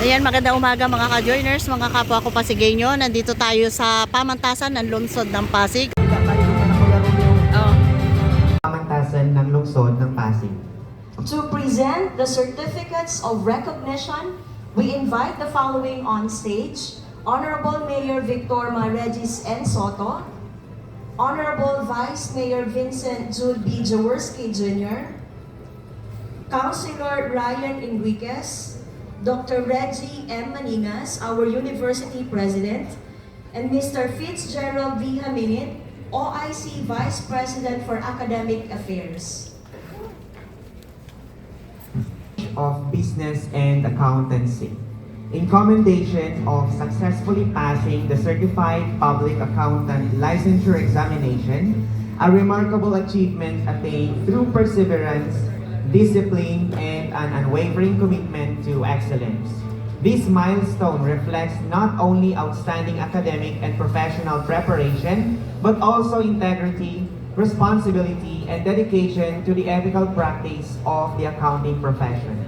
Ayan, magandang umaga mga ka-joiners, mga kapwa ko Pasigueño. Nandito tayo sa pamantasan ng lungsod ng Pasig. Oh. Pamantasan ng lungsod ng Pasig. To present the certificates of recognition, we invite the following on stage: Honorable Mayor Victor Regis N. Soto, Honorable Vice Mayor Vincent Jude B. Jaworski Jr., Councilor Ryan Enriquez, Dr. Reggie M. Maningas, our University President, and Mr. Fitzgerald V. Haminit, OIC Vice President for Academic Affairs. Of Business and Accountancy. In commendation of successfully passing the Certified Public Accountant Licensure Examination, a remarkable achievement attained through perseverance, discipline, and an unwavering commitment to excellence. This milestone reflects not only outstanding academic and professional preparation, but also integrity, responsibility, and dedication to the ethical practice of the accounting profession.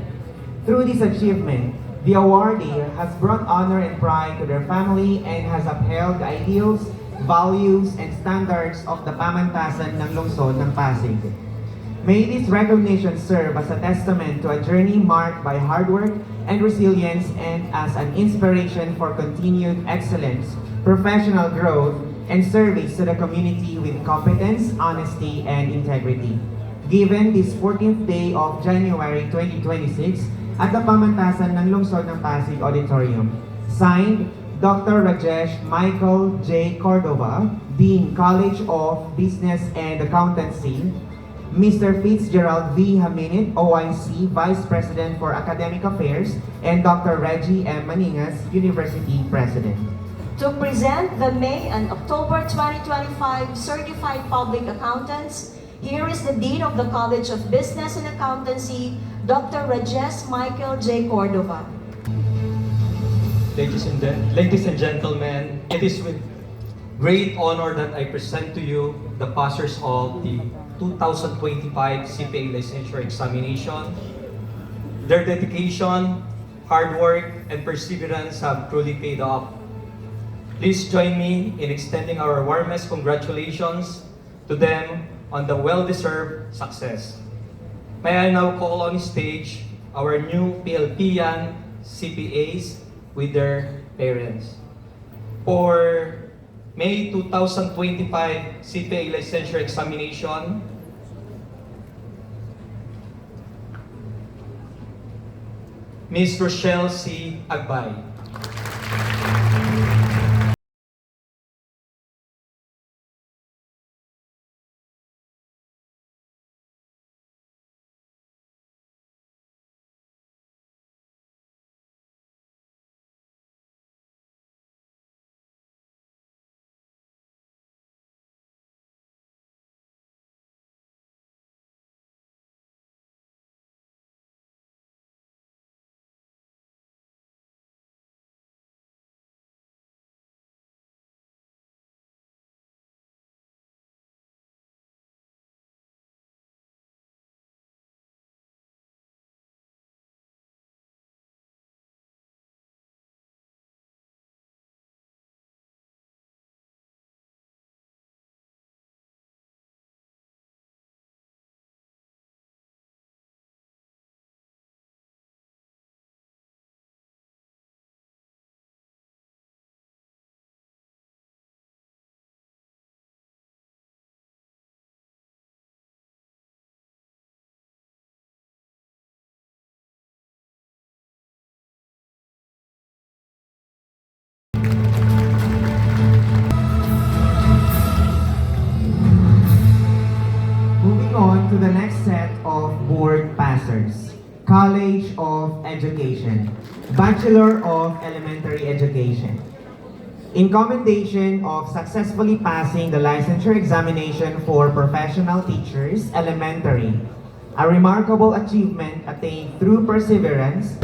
Through this achievement, the awardee has brought honor and pride to their family and has upheld the ideals, values, and standards of the pamantasan ng lungsod ng Pasig. May this recognition serve as a testament to a journey marked by hard work and resilience, and as an inspiration for continued excellence, professional growth, and service to the community with competence, honesty, and integrity. Given this 14th day of January 2026 at the pamantasan ng lungsod ng Pasig Auditorium. Signed, Dr. Rajesh Michael J. Cordova, Dean, College of Business and Accountancy, Mr. Fitzgerald V. Haminit, OIC Vice President for Academic Affairs, and Dr. Reggie M. Maningas, University President. To present the May and October 2025 Certified Public Accountants, here is the Dean of the College of Business and Accountancy, Dr. Rajesh Michael J. Cordova. Ladies and gentlemen, it is with great honor that I present to you the passers of the 2025 CPA Licensure Examination. Their dedication, hard work, and perseverance have truly paid off. Please join me in extending our warmest congratulations to them on the well-deserved success. May I now call on stage our new PLPian CPAs with their parents. For May 2025 CPA Licensure Examination, Ms. Rochelle C. Agbay. Moving on to the next set of board passers. College of Education, Bachelor of Elementary Education. In commendation of successfully passing the licensure examination for professional teachers, elementary, a remarkable achievement attained through perseverance,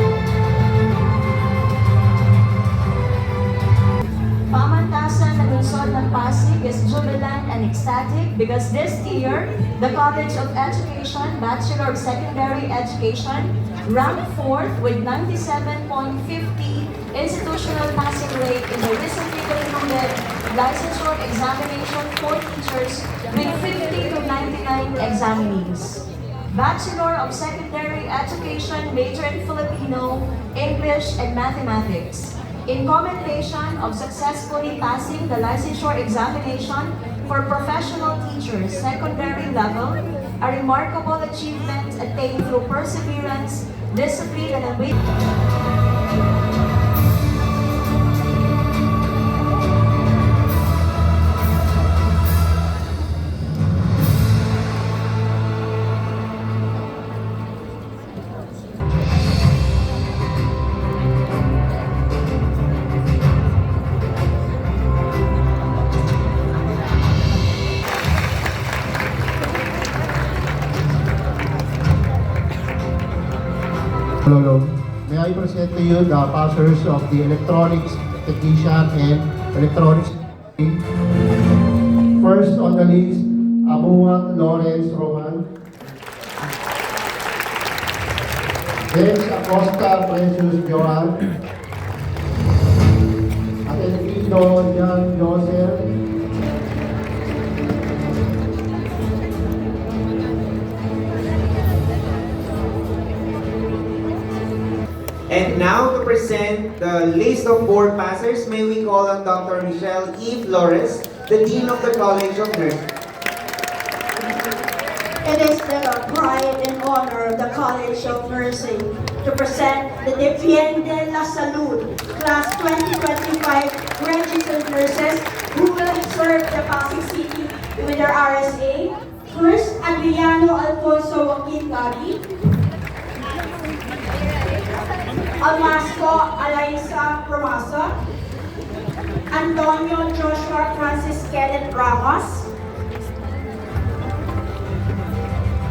Pamantasan ng lungsod ng Pasig is jubilant and and ecstatic because this year, the College of Education, Bachelor of Secondary Education, ranked 4th with 97.50 institutional passing rate in the recently concluded licensure examination for teachers with 50 to 99 examinees. Bachelor of Secondary Education, major in Filipino, English, and Mathematics. In commendation of successfully passing the licensure examination for professional teachers, secondary level, a remarkable achievement attained through perseverance, discipline, and unwavering. Hello. May I present to you the passers of the electronics technician and electronics. First on the list, Abuat Lawrence Roman. James Acosta Precious Joan. Atenquito Jan Joseph. And now to present the list of board passers, may we call on Dr. Michelle E. Flores, the Dean of the College of Nursing. It is the pride and honor of the College of Nursing to present the Defiende la Salud Class 2025 registered nurses who will serve the Pasig City with their RSA. First, Adriano Alfonso Joaquin Gabi. Almasco Alaisa Promasa. Antonio Joshua Francis Kenneth Ramos.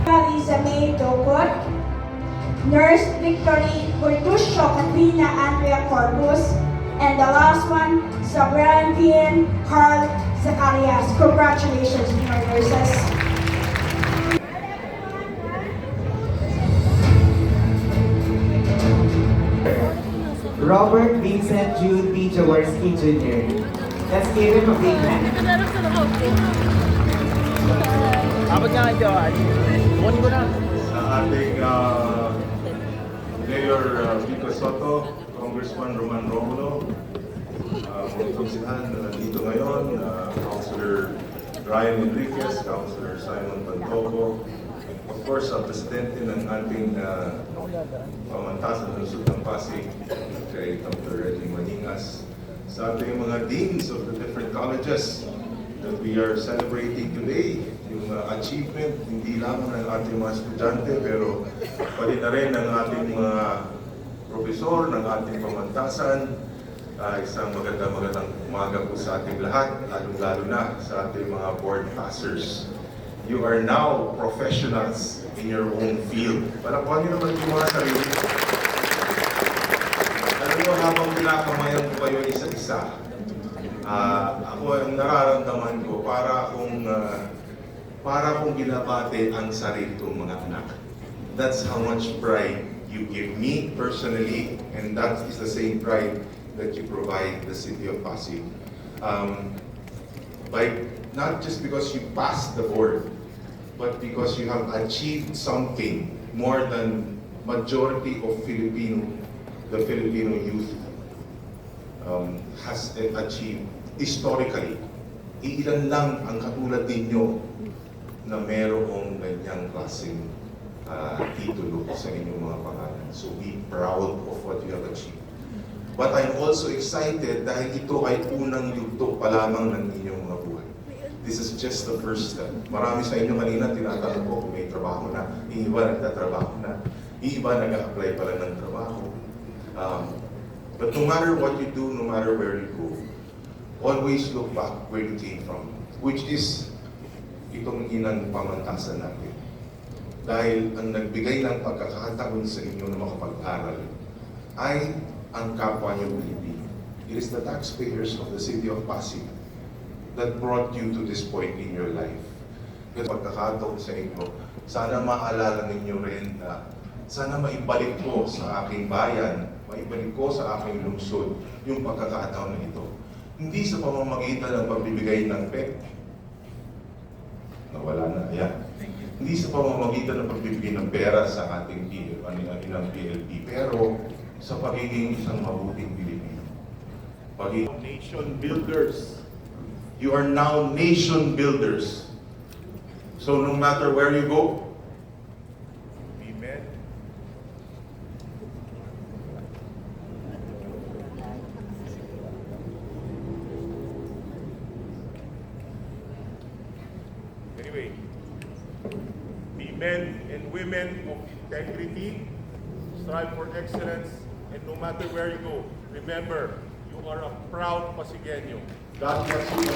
Lisa May Dokot, Nurse Victory Cortusio Katrina Andrea Corpus, and the last one, Sabrian Carl Zacarias. Congratulations, dear nurses. Robert Vincent Jude P. Jaworski Jr. Let's give him a big hand. Abot nga kayo, kunin ko na. Sa ating Mayor Vico Soto, Congressman Roman Romulo, mga konsihan na nandito ngayon, Councilor Ryan Enriquez, Councilor Simon Pantoco, of course, ang presidente ng ating pamantasan ng Lungsod ng Pasig, kay Dr. Reggie Maningas, sa ating mga deans of the different colleges that we are celebrating today, yung achievement, hindi lamang ng ating mga estudyante, pero pati na rin ng ating mga profesor, ng ating pamantasan. Isang magandang umaga po sa ating lahat, lalong-lalo na sa ating mga board passers. You are now professionals in your own field. Palakuhan niyo naman yung mga sarili. Alam mo, habang pinakamayan ko kayo isa't isa, ako ang nararamdaman ko para akong binabate ang sarili kong mga anak. That's how much pride you give me personally, and that is the same pride that you provide the city of Pasig. Not just because you passed the board, but because you have achieved something more than majority of the Filipino youth has achieved historically. Iilan lang ang katulad ninyo na merong ganyang klaseng titulo sa inyong mga pangalan. So be proud of what you have achieved. But I'm also excited dahil ito ay unang yugto pa lamang ng inyong mga buhay. This is just the first step. Marami sa inyo kanina tinatanong ko kung may trabaho na, yung iba nagtatrabaho na, yung iba nag-a-apply pala ng trabaho. But no matter what you do, no matter where you go, always look back where you came from, which is itong inang pamantasan natin. Dahil ang nagbigay ng pagkakataon sa inyo na makapag-aral ay ang kapwa niyo Pilipino. It is the taxpayers of the city of Pasig that brought you to this point in your life. Kasi pagkakataon sa inyo, sana maalala ninyo rin na sana maibalik ko sa aking bayan, maibalik ko sa aking lungsod yung pagkakataon na ito. Hindi sa pamamagitan ng pagbibigay ng PEC, nawala na, yan. Hindi sa pamamagitan ng pagbibigay ng pera sa ating ilang PLP, pero sa pagiging isang mabuting Pilipino. Pagiging nation builders. You are now nation builders. So no matter where you go, be men. Anyway, be men and women of integrity, strive for excellence, and no matter where you go, remember, you are a proud Pasigueño. God bless you.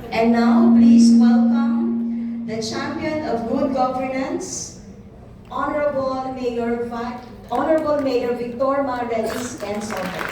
And now, please welcome the champion of good governance, Honorable Mayor Victor Regis and Soto.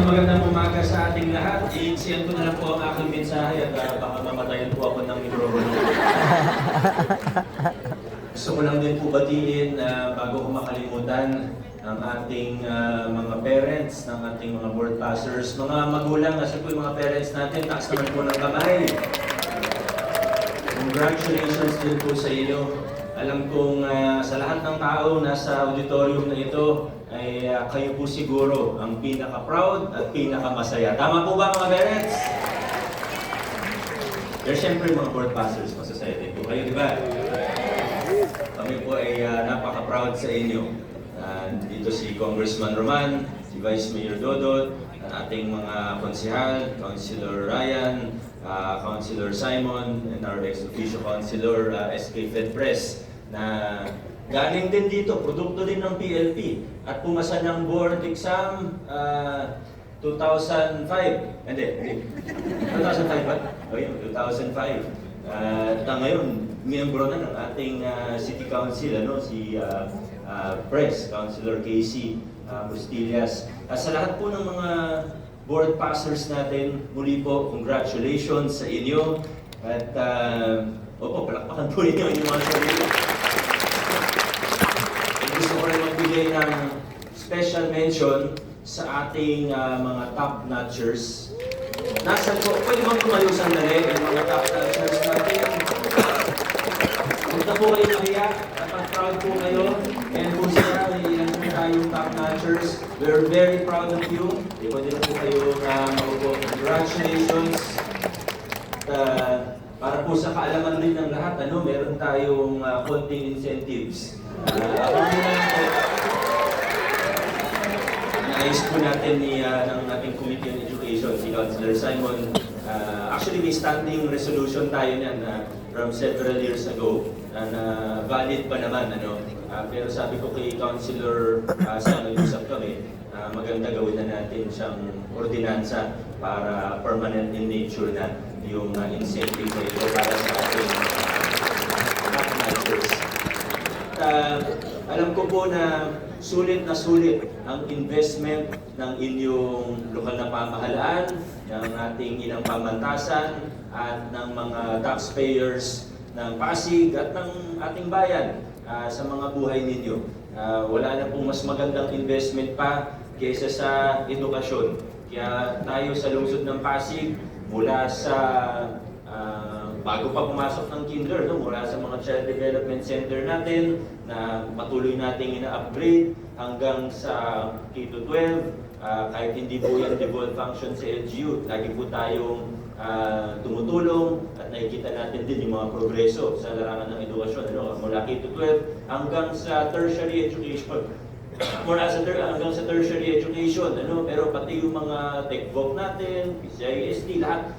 Magandang umaga sa ating lahat. I-insiyan ko na lang po ang aking mensahe at baka mamatayan po ako ng mikropono. Gusto ko lang din po batiin bago ko makalimutan ang ating mga parents, ng ating mga board passers, mga magulang, kasi po yung mga parents natin, taas naman po ng kamay. Congratulations din po sa inyo. Alam kong sa lahat ng tao nasa auditorium na ito, ay kayo po siguro ang pinaka-proud at pinaka-masaya. Tama po ba mga parents? Pero syempre mga board passers, masasaya din po kayo, di ba? Kami po ay napaka-proud sa inyo. Dito si Congressman Roman, si Vice Mayor Dodot, ang ating mga konsehal, Councilor Ryan, Councilor Simon, and our ex-officio Councilor SK Fedpres, na galing din dito, produkto din ng PLP, at pumasa ng board exam 2005. Hindi. 2005 ba? O yun, 2005. At ngayon, miyembro na ng ating City Council, si Councilor Casey Bustillas. Sa lahat po ng mga board passers natin, muli po, congratulations sa inyo. At, palakpakan po ninyo yung mga sarili. Gusto ko rin magbigay ng special mention sa ating mga top-notchers. Nasaan po, pwede bang tumayo sandali ang mga top-notchers natin? Punta po kayo nahiya, dapat proud po kayo. And kung sila, may ilan po tayong top-notchers. We're very proud of you. Pwede na po kayo maupo. Congratulations. Para po sa kaalaman rin ng lahat, meron tayong konting incentives. Naayos po natin ng ating Committee on Education, si Councilor Simon. Actually, may standing resolution tayo niyan from several years ago na valid pa naman. Pero sabi ko kay Councilor Simon, usap kami, maganda gawin na natin siyang ordinansa para permanent in nature na yung incentive na ito para sa ating mathematicers. Alam ko po na sulit ang investment ng inyong lokal na pamahalaan, ng ating ilang pamantasan, at ng mga taxpayers ng Pasig at ng ating bayan sa mga buhay ninyo. Wala na pong mas magandang investment pa kaysa sa edukasyon. Kaya tayo sa lungsod ng Pasig, mula sa bago pa pumasok ng kinder, mula sa mga child development center natin na patuloy nating ina-upgrade hanggang sa K-12, kahit hindi po yan devolved function sa LGU, lagi po tayong tumutulong at nakikita natin din yung mga progreso sa larangan ng edukasyon, mula K-12 hanggang sa tertiary education. Hanggang sa tertiary education, pero pati yung mga TechVoc natin, PCIST, lahat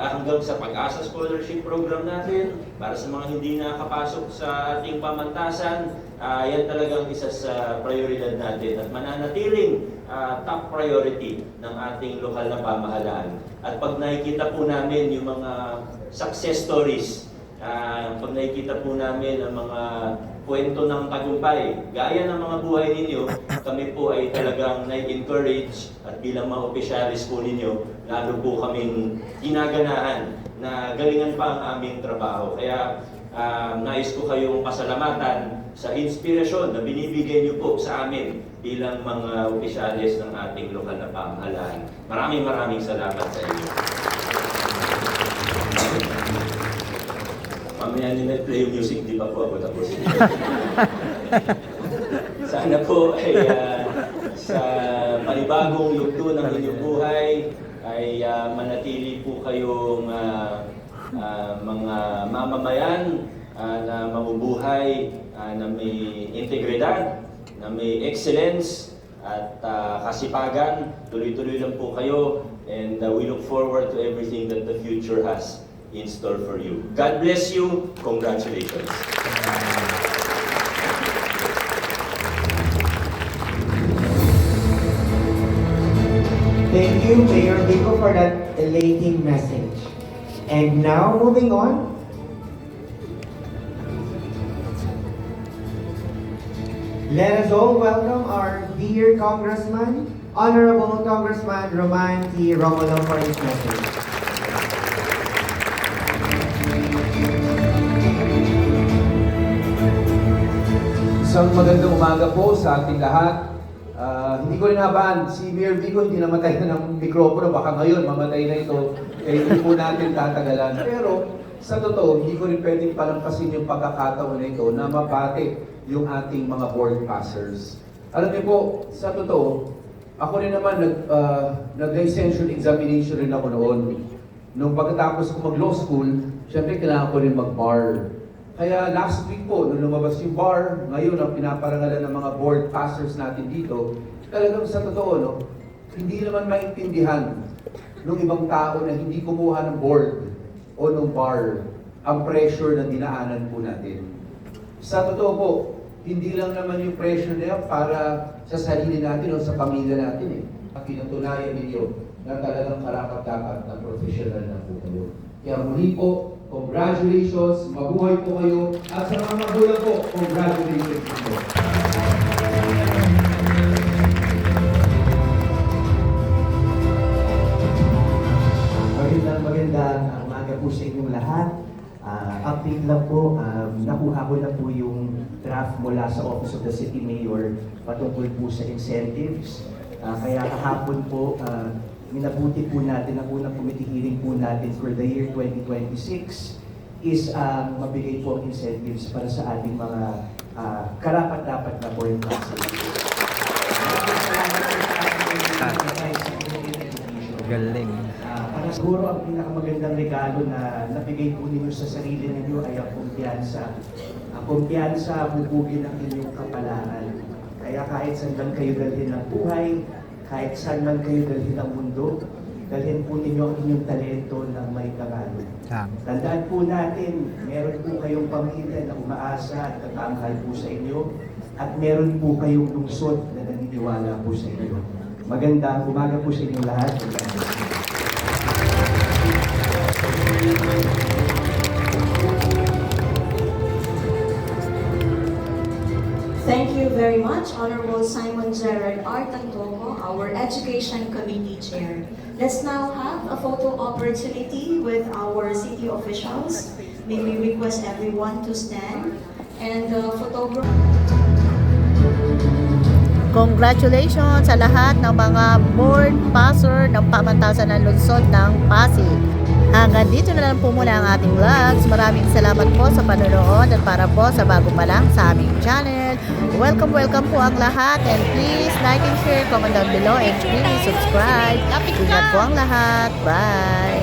hanggang sa Pag-asa Scholarship Program natin, para sa mga hindi nakakapasok sa ating pamantasan, yan talagang isa sa prioridad natin at mananatiling top priority ng ating lokal na pamahalaan. At pag nakikita po namin yung mga success stories, pag nakikita po namin ang mga kwento ng tagumpay, gaya ng mga buhay ninyo, kami po ay talagang na-encourage at bilang mga opisyalis po ninyo, lalo po kaming ginaganahan na galingan pa ang aming trabaho. Kaya nais ko kayong pasalamatan sa inspirasyon na binibigay niyo po sa amin bilang mga opisyalis ng ating lokal na pamahalaan. Maraming salamat sa inyo. Mamaya ni play yung music, di pa po ako tapos. Sana po ay sa panibagong yugto ng inyong buhay ay manatili po kayong mga mamamayan na mabubuhay na may integridad, na may excellence at kasipagan. Tuloy-tuloy lang po kayo and we look forward to everything that the future has in store for you. God bless you. Congratulations. Thank you, Mayor Vico, for that elating message. And now, moving on. Let us all welcome our dear Congressman, Honorable Congressman Roman T. Romulo, for his message. Isang magandang umaga po sa ating lahat. Hindi ko rin nabaan, si Mayor Vico hindi namatay na ng mikropono, baka ngayon mamatay na ito, kaya hindi po natin tatagalan. Pero sa totoo, hindi ko rin pwedeng palampasin yung pagkakataon na ito na mabati yung ating mga board passers. Alam niyo po, sa totoo, ako rin naman nag-licensure examination rin ako noon. Nung pagkatapos ko mag-law school, syempre kailangan ko rin mag-bar. Kaya last week po, nung lumabas yung bar, ngayon ang pinaparangalan ng mga board passers natin dito, talagang sa totoo, no, hindi naman maintindihan ng ibang tao na hindi kumuha ng board o ng bar ang pressure na dinaanan po natin. Sa totoo po, hindi lang naman yung pressure na yan para sa sarili natin o sa pamilya natin eh. Pinatunayan ninyo na talagang karapat-dapat na professional na po kayo. Kaya muli po, congratulations, mabuhay po kayo, at sa mga magulang po, congratulations po. Magandang umaga po sa inyong lahat. Update lang po, nakuha ko na po yung draft mula sa Office of the City Mayor patungkol po sa incentives. Kaya kahapon po, minabuti po natin ang unang committee hearing po natin for the year 2026 is mabigay po ang incentives para sa ating mga karapat-dapat na board passers. Galing. Para siguro ang pinakamagandang regalo na nabigay po ninyo sa sarili ninyo ay ang kumpiyansa. Ang kumpiyansa, bubugin ang inyong kapalaan. Kaya kahit saan man kayo dalhin ng buhay, kahit saan man kayo dalhin ang mundo, dalhin po ninyo ang inyong talento ng may kabalo. Tandaan po natin, meron po kayong pamilya na umaasa at nagmamahal po sa inyo, at meron po kayong lungsod na naniniwala po sa inyo. Magandang umaga po sa inyong lahat. Thank you very much, Honorable Simon Gerard R. Tantoco, our Education Committee Chair. Let's now have a photo opportunity with our city officials. May we request everyone to stand and photograph. Congratulations sa lahat ng mga board passer ng pamantasan ng lungsod ng Pasig. Hanggang dito na lang po muna ang ating vlogs. Maraming salamat po sa panonood at para po sa bago pa lang sa aming channel. Welcome po ang lahat, and please like and share, comment down below, and please subscribe. Ingat po ang lahat. Bye!